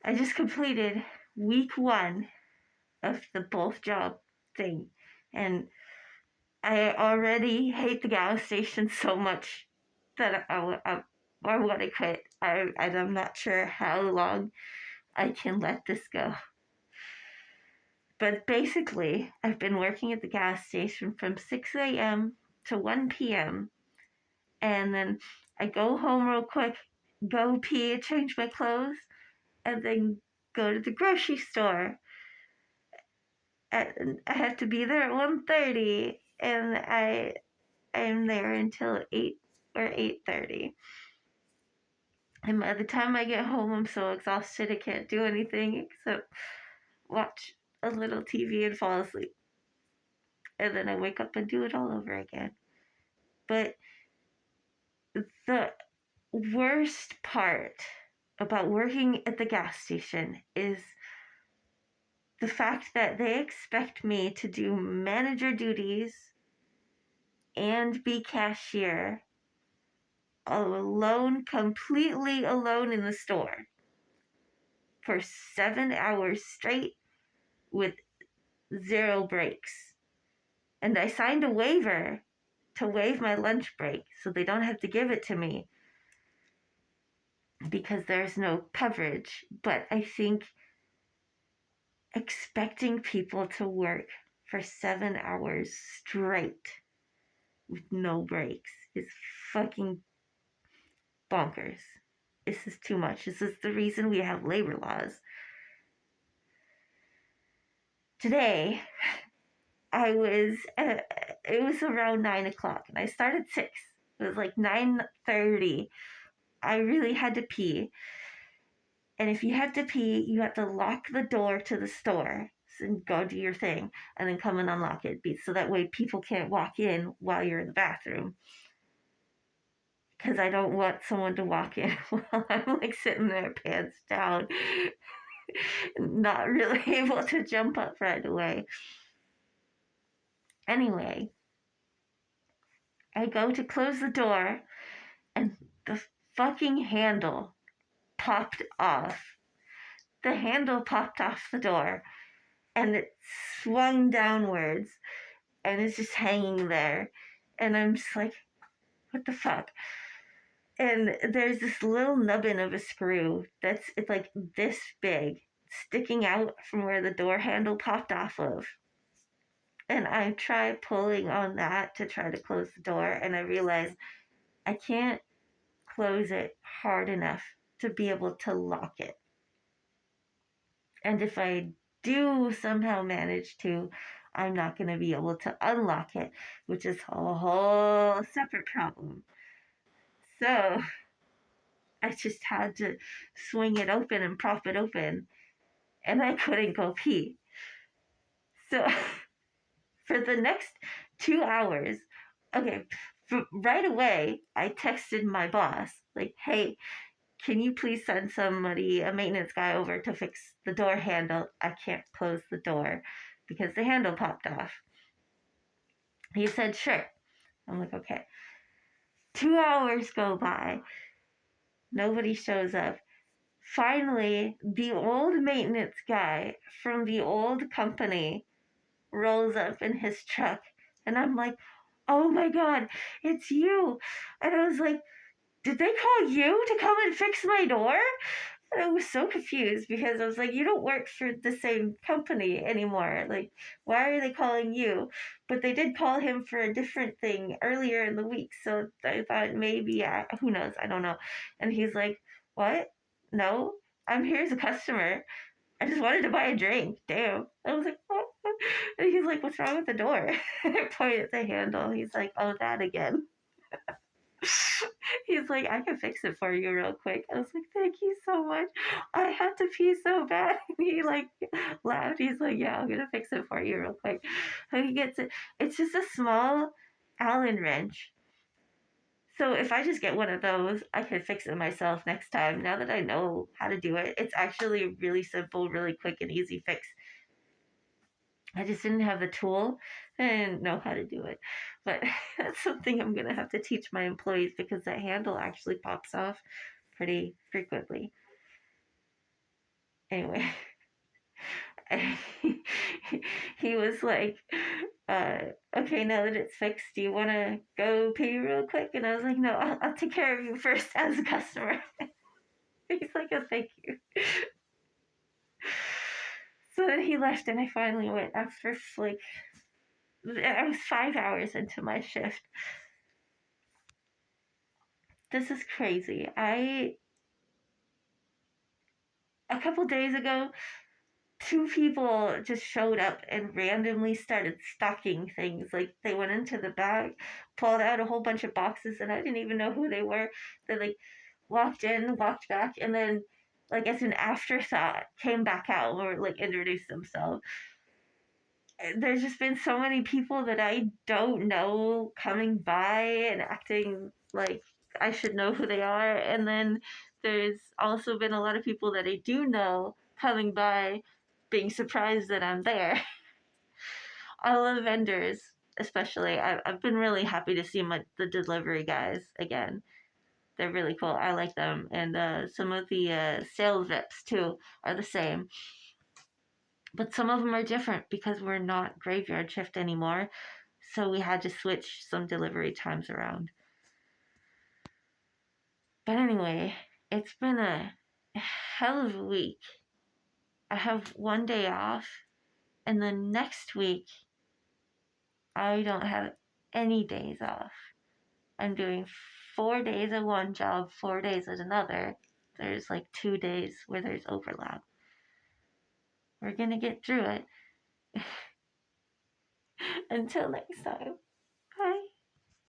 I just completed week 1 of the both job thing, and I already hate the gas station so much that I want to quit. I'm not sure how long I can let this go. But basically, I've been working at the gas station from 6 a.m. to 1 p.m. And then I go home real quick, go pee, change my clothes, and then go to the grocery store. And I have to be there at 1:30, and I'm there until 8 or 8:30. And by the time I get home, I'm so exhausted I can't do anything except watch a little TV and fall asleep. And then I wake up and do it all over again. But the worst part about working at the gas station is the fact that they expect me to do manager duties and be cashier alone, completely alone in the store for 7 hours straight with 0 breaks. And I signed a waiver to waive my lunch break so they don't have to give it to me because there's no coverage. But I think expecting people to work for 7 hours straight with no breaks is fucking bonkers. This is too much. This is the reason we have labor laws. Today, it was around 9 o'clock and I started 6. It was like 9:30. I really had to pee. And if you have to pee, you have to lock the door to the store and go do your thing and then come and unlock it so that way people can't walk in while you're in the bathroom. Because I don't want someone to walk in while I'm like sitting there pants down, not really able to jump up right away. Anyway, I go to close the door and the fucking handle popped off. The handle popped off the door and it swung downwards and it's just hanging there. And I'm just like, what the fuck? And there's this little nubbin of a screw it's like this big, sticking out from where the door handle popped off of. And I try pulling on that to try to close the door, and I realize I can't close it hard enough to be able to lock it. And if I do somehow manage to, I'm not going to be able to unlock it, which is a whole separate problem. So I just had to swing it open and prop it open, and I couldn't go pee. So for the next 2 hours, okay, right away, I texted my boss, like, hey, can you please send a maintenance guy over to fix the door handle? I can't close the door because the handle popped off. He said, sure. I'm like, okay. 2 hours go by. Nobody shows up. Finally, the old maintenance guy from the old company rolls up in his truck. And I'm like, oh my God, it's you. And I was like, did they call you to come and fix my door? And I was so confused because I was like, you don't work for the same company anymore. Like, why are they calling you? But they did call him for a different thing earlier in the week. So I thought maybe, who knows? I don't know. And he's like, what? No, I'm here as a customer. I just wanted to buy a drink. Damn. I was like, what? And he's like, what's wrong with the door? And I pointed at the handle. He's like, oh, that again. He's like, I can fix it for you real quick. I was like, thank you so much. I have to pee so bad. And he like laughed. He's like, yeah, I'm gonna fix it for you real quick. So he gets it. It's just a small Allen wrench. So if I just get one of those, I can fix it myself next time. Now that I know how to do it, it's actually a really simple, really quick and easy fix. I just didn't have the tool and know how to do it. But that's something I'm going to have to teach my employees because that handle actually pops off pretty frequently. Anyway, he was like, uh, okay, now that it's fixed, do you want to go pay real quick? And I was like, no, I'll take care of you first as a customer. He's like, oh, thank you. So then he left, and I finally went after like, I was 5 hours into my shift. This is crazy. A couple days ago, two people just showed up and randomly started stocking things. Like they went into the bag, pulled out a whole bunch of boxes, and I didn't even know who they were. They like walked in, walked back, and then like as an afterthought came back out or like introduced themselves. There's just been so many people that I don't know coming by and acting like I should know who they are. And then there's also been a lot of people that I do know coming by being surprised that I'm there. All the vendors, especially, I've been really happy to see the delivery guys again. They're really cool. I like them. And some of the sales reps, too, are the same. But some of them are different because we're not graveyard shift anymore. So we had to switch some delivery times around. But anyway, it's been a hell of a week. I have one day off, and then next week, I don't have any days off. I'm doing 4 days at one job, 4 days at another. There's like 2 days where there's overlap. We're gonna get through it. Until next time.